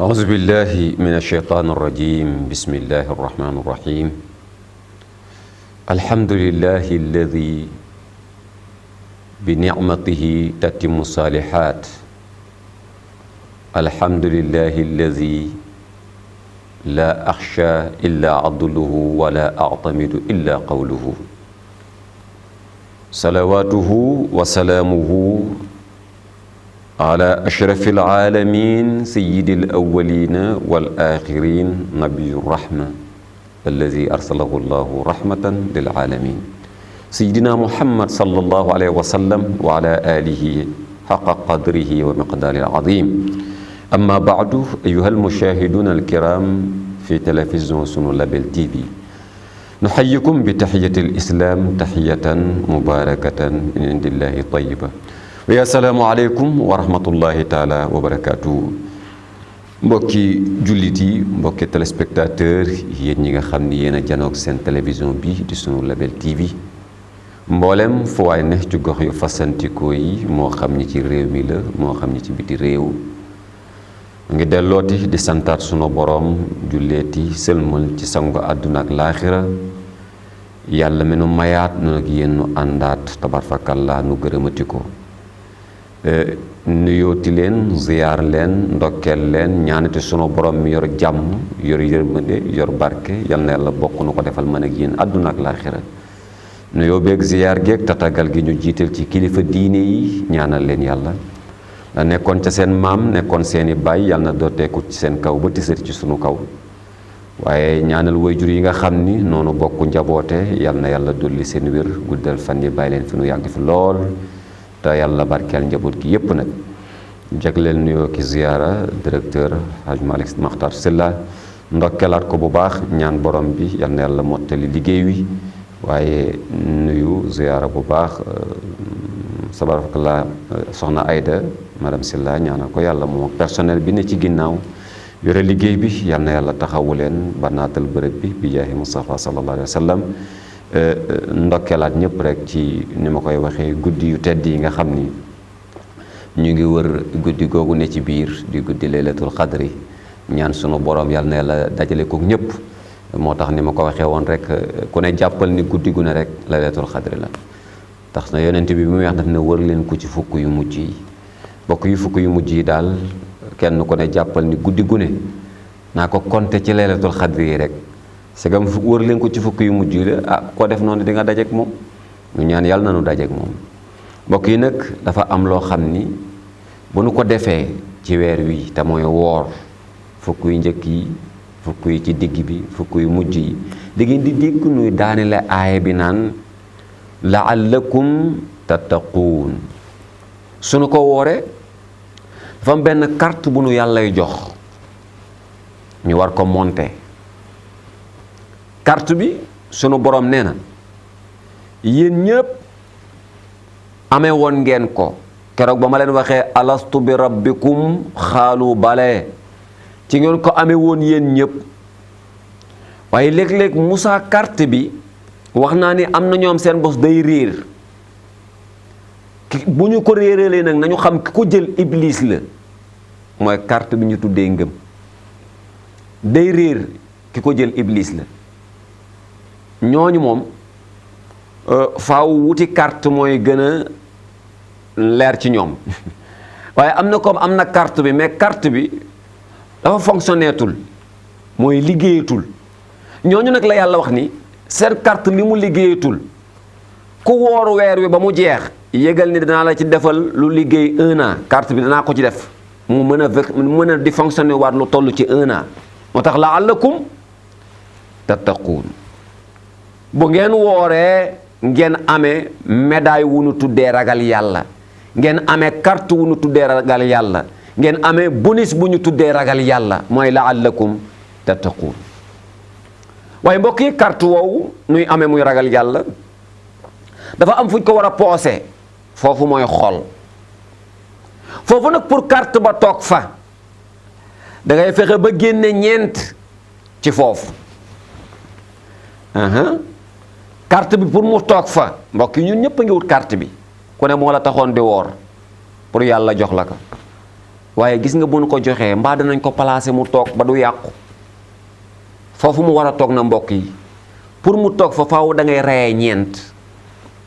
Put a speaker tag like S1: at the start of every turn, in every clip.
S1: أعوذ بالله من الشيطان الرجيم بسم الله الرحمن الرحيم الحمد لله الذي بنعمته تتم الصالحات الحمد لله الذي لا أخشى إلا عضله ولا أعتمد إلا قوله صلواته وسلامه على أشرف العالمين سيد الأولين والآخرين نبي الرحمة الذي أرسله الله رحمة للعالمين سيدنا محمد صلى الله عليه وسلم وعلى آله حق قدره ومقداره العظيم أما بعد أيها المشاهدون الكرام في تلفزيون سنو لابل تي في نحييكم بتحية الإسلام تحية مباركة من عند الله طيبة ويا السلام عليكم ورحمة الله تعالى وبركاته mbokki jullit yi mbokki téléspectateur yéen ñi nga xam ni yéen a janoog seen télévision bi di sunu label TV mboolem fu waay ne ci gox yu fasantikoo yi moo xam ni ci réew mi la moo xam ni ci biti réew ngi dellooti di santaat sunu boroom julleeti sëlmal ci sangu àdduna ak laaxira yàlla mi nu mayaat nu nag yéen nu àndaat tabarfakallaa nu gërëmati ko nuyooti leen ziyaar leen ndokkeel leen ñaanati sunu borom mi yor jàmm yor yërmande yor barke yal na yàlla bokk nu ko defal man ak yéen àdduna ak laaxira nuyoo beeg ziyaar geeg tatagal gi ñu jiital ci kilifa diine yi ñaanal leen yàlla la nekkoon ca seen maam nekkoon seeni baay yal na dooteeku ci seen kaw ba tisari ci sunu kaw waaye ñaanal waajur yi nga xam ni noonu bokk njaboote yal na yàlla dolli seen wér guddal fan yi bàyyi leen fi nu yàgg fi lool te yàlla barkeel njaboot gi yépp nag jagleel nuyoo ki ziyaara directeur Hadj Malick Makhtar Sylla ndokkeelaat ko bu baax ñaan borom bi yal na yàlla mottali liggéey wi waaye nuyu ziyaara bu baax sabarakallah soxna Aïda madame Sylla ñaanal ko yàlla moo personnel bi ne ci ginnaaw yore liggéey bi yal na yàlla taxawu leen ba naatal bërëb bi bi jaahi Mustafa sallallahu alayhi wa sallam ndokkeelaat ñëpp rek ci ni ma koy waxee guddi yu tedd yi nga xam ni ñu ngi wër guddi googu ne ci biir di guddi laylatul xadri ñaan sunu borom yàlla na yàlla dajale kook ñëpp moo tax ni ma ko waxee woon rek ku ne jàppal ni guddi gu ne rek laylatul xadri la tax na yonent bi mu wax daf ne wër leen ko ci fukk yu mujj yi bokk yu fukk yu mujj yi daal kenn ku ne jàppal ni guddi gu ne naa ko compter ci laylatul xadri yi rek segam wër leen ko ci fukk yu mujj la ah koo def noonu di nga dajeek moom ñu ñaan yàlla na nu dajeek moom mbokk yi nag dafa am loo xam ni bu nu ko defee ci weer wi te mooy woor fukk yu njëkk yi fukk yi ci digg bi fukk yu mujj yi da ngeen di dégg nuy daanele aaya bi naan la'allakum tattaquun sunu ko wooree dafa am benn carte bu nu yàllay jox ñu war ko monter carte bi sunu borom nee na yéen ñëpp amee woon ngeen ko keroog ba ma leen waxee alastu bi rabbikum xaalu bale ci ngeen ko amee woon yéen ñëpp waaye léeg-léeg Moussa carte bi wax naa ni am na ñoom seen bos day réer bu ñu ko réeralee nag nañu xam ki ko jël iblis la mooy carte bi ñu tuddee ngëm day réer ki ko jël iblis la ñooñu moom faaw wuti carte mooy gën a leer ci ñoom waaye am na comme am na carte bi mais carte bi dafa fonctionneetul mooy liggéeyatul ñooñu nag la yàlla wax ni seen carte li mu liggéeyatul ku woor weer wi ba mu jeex yégal ni danaa la ci defal lu liggéey 1 an carte bi danaa ko ci def mu mën a di fonctionner waat lu toll ci 1 an moo tax la'allakum tattaquun bu ngeen wooree ngeen amee médaille wu nu tuddee ragal yàlla ngeen amee carte wu nu tuddee ragal yàlla ngeen amee bonus bu ñu tuddee ragal yàlla mooy la'allakum tattaquun waaye mbokk yi carte woowu nuy amee muy ragal yàlla dafa am fu ñu ko war a poosé foofu mooy xol foofu nag pour carte ba toog fa da ngay fexe ba génne ñeent ci foofu carte bi pour mu toog fa mbokk yi ñun ñëpp a ngi wut carte bi ku ne moo la taxoon di woor pour yàlla jox la ko waaye gis nga bu nu ko joxee mbaa danañ ko placer mu toog ba du yàqu foofu mu war a toog na mbokk yi pour mu toog fa faaw da ngay reyee ñeent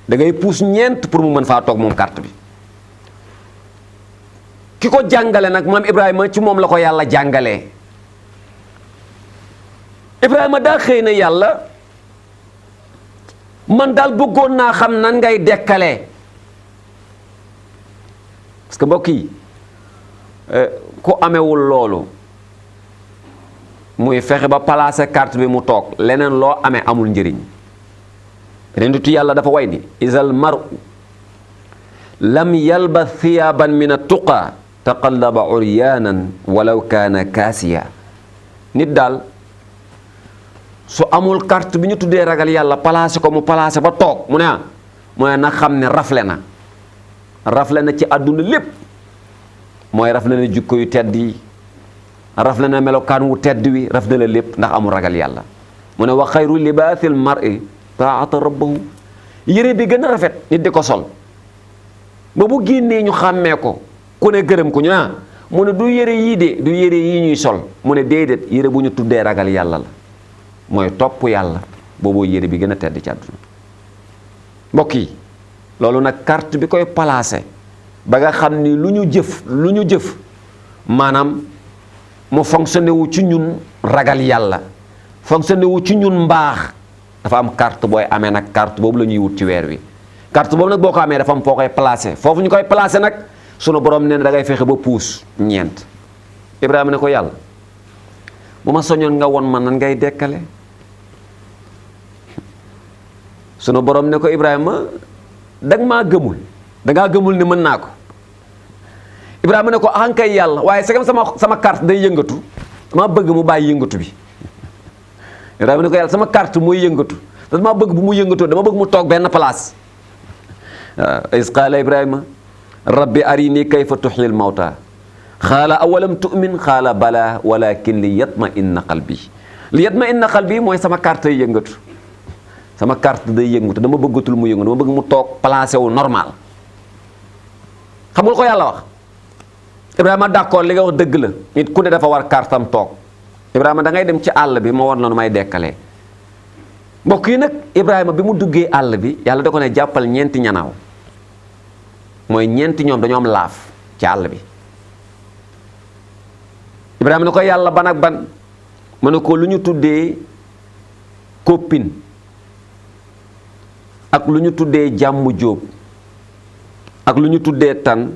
S1: da ngay puus ñeent pour mu mën faa toog moom carte bi ki ko jàngale nag maam Ibrahima ci moom la ko yàlla jàngalee Ibrahima daa xëy na yàlla man daal bëggoon naa xam nan ngay dekkalee parce que mbokk yi ku amewul loolu muy fexe ba placer carte bi mu toog leneen loo amee amul njëriñ beneen nitu yàlla dafa way ni isal maru lam yalba thiyaaban min at-tuqa taqallaba uryaanan walaw kaana kaasiya nit daal su amul carte bi ñu tuddee ragal yàlla placer ko mu placer ba toog mu ne na xam ne rafle na ci àdduna lépp mooy rafle na jikko yu tedd yi rafle na melokaan wu tedd wi rafle na lépp ndax amul ragal yàlla mu ne wa xayru libaasil mar'i taa'ata rabbahu yére bi gën a rafet nit di ko sol ba bu génnee ñu xàmmee ko ku ne gërëm ko ñu mu ne du yére yii de du yére yii ñuy sol mu ne déedéet yére bu ñu tuddee ragal yàlla la mooy topp yàlla booboo yére bi gën a tedd ci àdduna mbokk yi loolu nag carte bi koy placer ba nga xam ni lu ñu jëf maanaam mu fonctionné wu ci ñun ragal yàlla fonctionné wu ci ñun mbaax dafa am carte booy amee nag carte boobu la ñuy wut ci weer wi carte boobu nag boo ko amee dafa am foo koy placer foofu ñu koy placer nag sunu borom nee na da ngay fexe ba puus ñeent Ibrahima ne ko yàlla bu ma soñoon nga won ma nan ngay dekkale sunu borom ne ko Ibrahima danga maa gëmul dangaa gëmul ni mën naa ko Ibrahima ne ko ankay yàlla waaye segam sama carte day yëngatu dama bëgg mu bàyyi yëngatu bi Ibrahima ne ko yàlla sama carte mooy yëngatu dama bëgg bu mu yëngatoo dama bëgg mu toog benn place is qaala Ibrahima rabbi arini kayfa tuhyil mawta xaala awalam tu'min xaala bala walakin li yatma inna qalbi mooy sama carte day yëngatu sama carte day yëngatu dama bëggatul mu yëngatu dama bëgg mu toog placé wu normal xam nga ko yàlla wax Ibrahima d'accord li nga wax dëgg la nit ku ne dafa war kartam toog Ibrahima da ngay dem ci àll bi ma war la nu may dekkalee mbokk yi nag Ibrahima bi mu duggee àll bi yàlla da ko ne jàppal ñeenti ñanaaw mooy ñeenti ñoom dañoo am laaf ci àll bi Ibrahima ne ko yàlla ban ak ban mu ne ko lu ñu tuddee copine ak lu ñu tuddee jàmm jóob ak lu ñu tuddee tan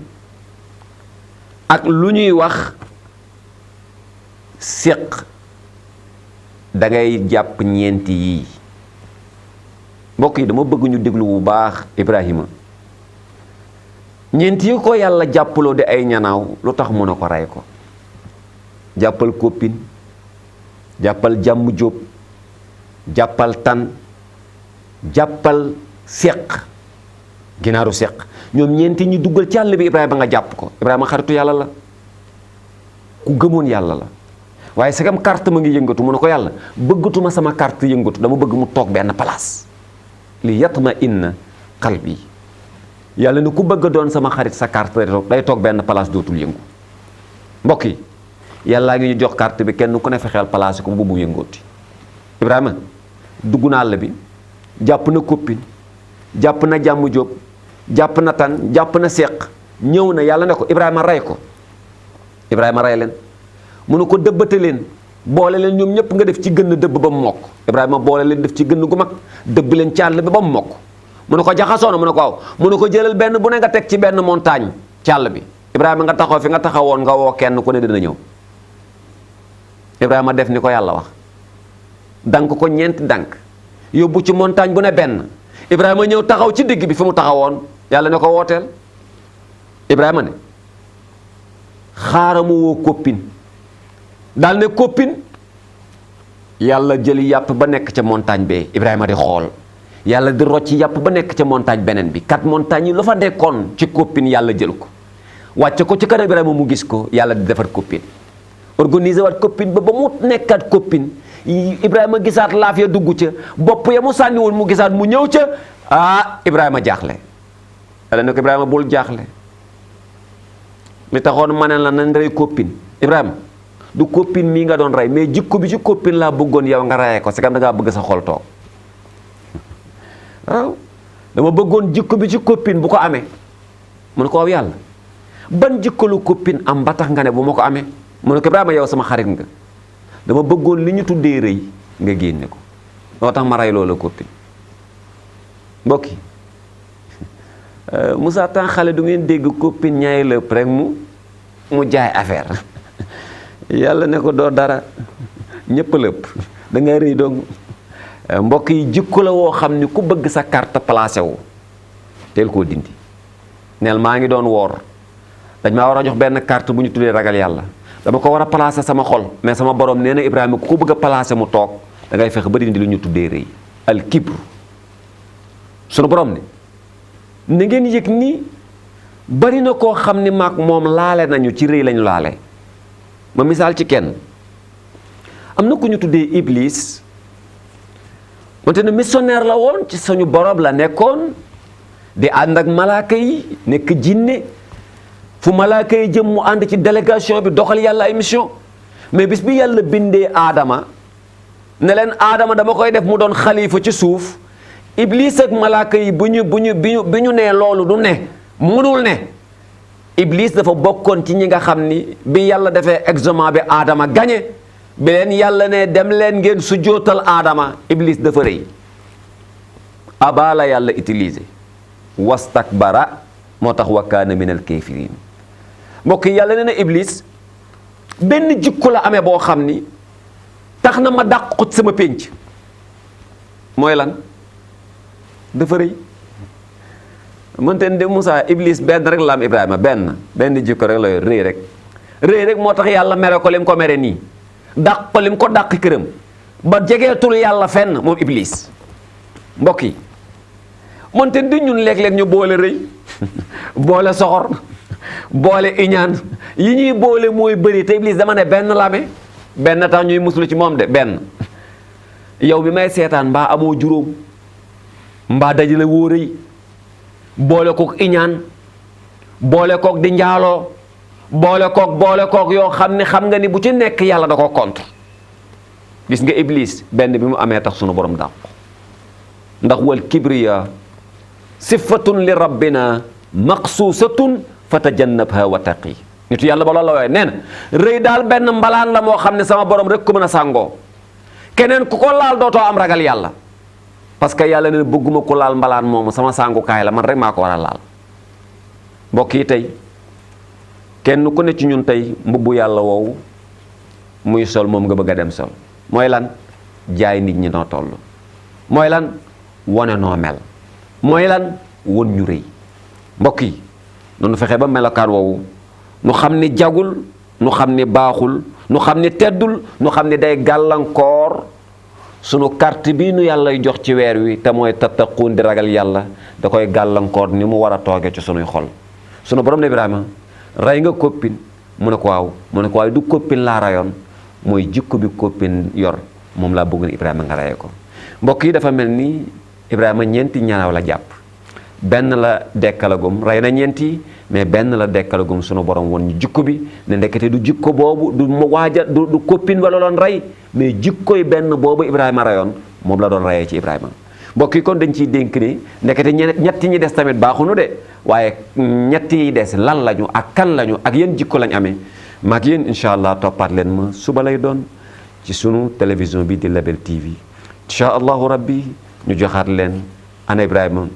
S1: ak lu ñuy wax séq da ngay jàpp ñeenti yii mbokk yi dama bëgg ñu déglu bu baax Ibrahima ñeenti yi ko yàlla jàppaloo di ay ñanaaw lu tax mu ne ko rey ko jàppal copine jàppal jàmm jóob jàppal tan jàppal séq ginaaru séq ñoom ñeenti ñi duggal ci àll bi Ibrahima nga jàpp ko Ibrahima xaritu yàlla la ku gëmoon yàlla la waaye sagam carte ma ngi yëngatu mu ne ko yàlla bëggatuma sama carte yëngatu dama bëgg mu toog benn place li yatma inna qalbi yàlla ne ku bëgg a doon sama xarit sa carte day toog benn place dootul yëngu mbokk yi yàllaa ngi ñu jox carte bi kenn ku ne fexeel place ko bu mu yëngooti Ibrahima dugg na àll bi jàpp na copine jàpp na jàmm jóob jàpp na tan jàpp na seq ñëw na yàlla ne ko Ibrahima rey ko Ibrahima rey leen mu ne ko dëbbate leen boole leen ñoom ñëpp nga def ci gën dëbb ba mu mokk Ibrahima boole leen def ci gën gu mag dëbb leen ci àll bi ba mu mokk mu ne ko jaxasoo na mu ne ko waaw mu ne ko jëlal benn bu ne nga teg ci benn montagne ci àll bi Ibrahima nga taxaw fi nga taxawoon nga woo kenn ku ne dina ñëw Ibrahima def ni ko yàlla wax dank ko ñeenti dank yóbbu ci montagne bu ne benn Ibrahima ñëw taxaw ci digg bi fi mu taxawoon yàlla ne ko wooteel Ibrahima ne xaaral mu woo copine daal ne copine yàlla jëli yàpp ba nekk ca montagne bee Ibrahima di xool yàlla di rocc yàpp ba nekk ca montagne beneen bi 4 montagnes yi lu fa dekkoon ci copine yàlla jël ko wàcce ko ci kanam Ibrahima mu gis ko yàlla di defar copine organiser waat copine ba mu nekkaat copine Ibrahima gisaat laaf ya dugg ca bopp ya mu sànniwoon mu gisaat mu ñëw ca Ibrahima jaaxle yàlla ne ko Ibrahima bul jaaxle li taxoon ma ne la nañ rey copine Ibrahima du copine mii nga doon rey mais jikko bi ci copine laa bëggoon yow nga reyee ko c'est comme da ngaa bëgg sa xol toog waaw dama bëggoon jikko bi ci copine bu ko amee mu ne ko waaw yàlla ban jikko lu copine am ba tax nga ne bu ma ko amee mu ne ko Ibrahima yow sama xarit nga dama bëggoon li ñu tuddee rëy nga génne ko moo tax ma rey loola copine mbokk yi Moussa Tan xale du ngeen dégg copine ñaay lëpp rek mu jaay affaire yàlla ne ko doo dara ñëpp lëpp da ngay rëy dong mbokk yi jikko la woo xam ni ku bëgg sa carte placé wu teel koo dindi neel maa ngi doon woor dañ maa war a jox benn carte bu ñu tuddee ragal yàlla dama ko war a placé sama xol mais sama borom nee na Ibrahima ku ko bëgg a placé mu toog da ngay fexe ba dindi lu ñu tuddee rëy al kibru sunu borom ne na ngeen yëg ni bari na koo xam ni maag moom laale nañu ci rëy lañu laale ma misaal ci kenn am na ku ñu tuddee Iblis wante ne missionnaire la woon ci suñu borom la nekkoon di ànd ak malaaka yi nekk jinne fu malaaka yi jëm mu ànd ci délégation bi doxal yàlla ay mission mais bis bi yàlla bindee aadama ne leen aadama dama koy def mu doon xalifa ci suuf Iblis ak malaaka yi bi ñu nee loolu du ne mënul ne Iblis dafa bokkoon ci ñi nga xam ni bi yàlla defee examen bi aadama gañe bi leen yàlla ne dem leen ngeen sujjóotal aadama Iblis dafa rëy aba la yàlla utilisé wastakbara moo tax wa kaana minal kaafiriin mbokk yi yàlla nee na Iblis benn jikko la amee boo xam ni tax na ma dàq ko sama pénc mooy lan dafa rëy mënte de Moussa Iblis benn rek la am Ibrahima benn jikko rek la yor rëy rek moo tax yàlla mere ko lim ko mere nii dàq ko lim ko dàq këram ba jegeetul yàlla fenn moom Iblis mbokk yi mënte di ñun léeg-léeg ñu boole rëy boole soxor boole iñaan yi ñuy boole mooy bëri te Iblis dama ne benn la amee benn tax ñuy muslu ci moom de benn yow bi may seetaan mbaa amoo juróom mbaa dajale woo rëy boole kook iñaan boole kook di njaaloo boole kook yoo xam ne xam nga ni bu ci nekk yàlla da ko contre gis nga Iblis benn bi mu amee tax sunu borom dàq ndax wal kibriya sifatun li rabbina maqsuusatun fatajannabha wattaqi nitu yàlla ba loolu la wooye nee na rëy daal benn mbalaan la moo xam ne sama borom rek ko mën a sàngoo keneen ku ko laal dootoo am ragal yàlla parce que yàlla ne bëgguma ko laal mbalaan moomu sama sàngukaay la man rek maa ko war a laal mbokk yi tey kenn ku ne ci ñun tey mbubbu yàlla woowu muy sol moom nga bëgg a dem sol mooy lan jaay nit ñi noo toll mooy lan wane noo mel mooy lan won ñu rëy mbokk yi noonu fexe ba melokaan woowu nu xam ni jagul nu xam ni baaxul nu xam ni teddul nu xam ni day gàllankoor sunu carte bii nu yàlla jox ci weer wi te mooy tattaquun di ragal yàlla da koy gàllankoor ni mu war a tooge ci sunuy xol sunu borom ne Ibrahima rey nga copine mu ne ko waaw mu ne ko waaye du copine laa rayoon mooy jikko bi copine yor moom laa bëgg ne Ibrahima nga reyee ko mbokk yi dafa mel ni Ibrahima ñeenti ñaaw la jàpp benn la dekkalagum rey na ñeenti mais benn la dekkalagum sunu borom woon ñu jikko bi ne ndekete du jikko boobu du waaja du copine wala doon rey mais jikkoy benn boobu Ibrahima rayoon moom la doon reyee ci Ibrahima mbokk yi kon dañ ciy dénk ni ndekete ñetti ñi des tamit baaxunu de waaye ñetti yi des lan lañu ak kan lañu ak yéen jikko lañ amee maag yéen incha allah toppaat leen ma suba lay doon ci sunu télévision bi di Label TV incha allahu rabbi ñu joxaat leen ana Ibrahima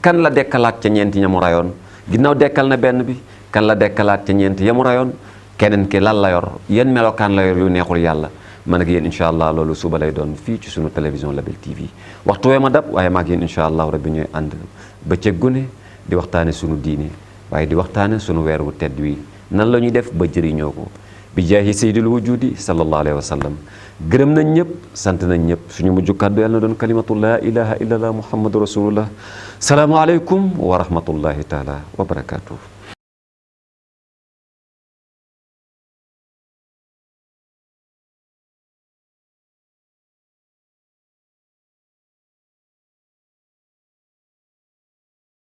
S1: kan la dekkalaat ca ñeenti ña mu rayoon ginnaaw dekkal na benn bi kan la dekkalaat ca ñeenti ya mu rayoon keneen ki lan la yor yan melokaan la yor yu neexul yàlla man ak yéen incha allah loolu suba lay doon fii ci sunu télévision Label TV waxtu wee ma dab waaye maag yéen incha allah rabbi ñooy ànd bëccëg gune di waxtaane sunu diine waaye di waxtaane sunu weer wu tedd wi nan la ñuy def ba jëriñoo ko bi jaahi sayyidil wujudi sallallahu alayhi wa sallam gërëm nañ ñëpp sant nañ ñëpp suñu mujj kàddu yàlla na doon kalimatu laa ilaha illallah muhammadu rasulullah salaamu aleykum wa rahmatullahi taala wa barakatuh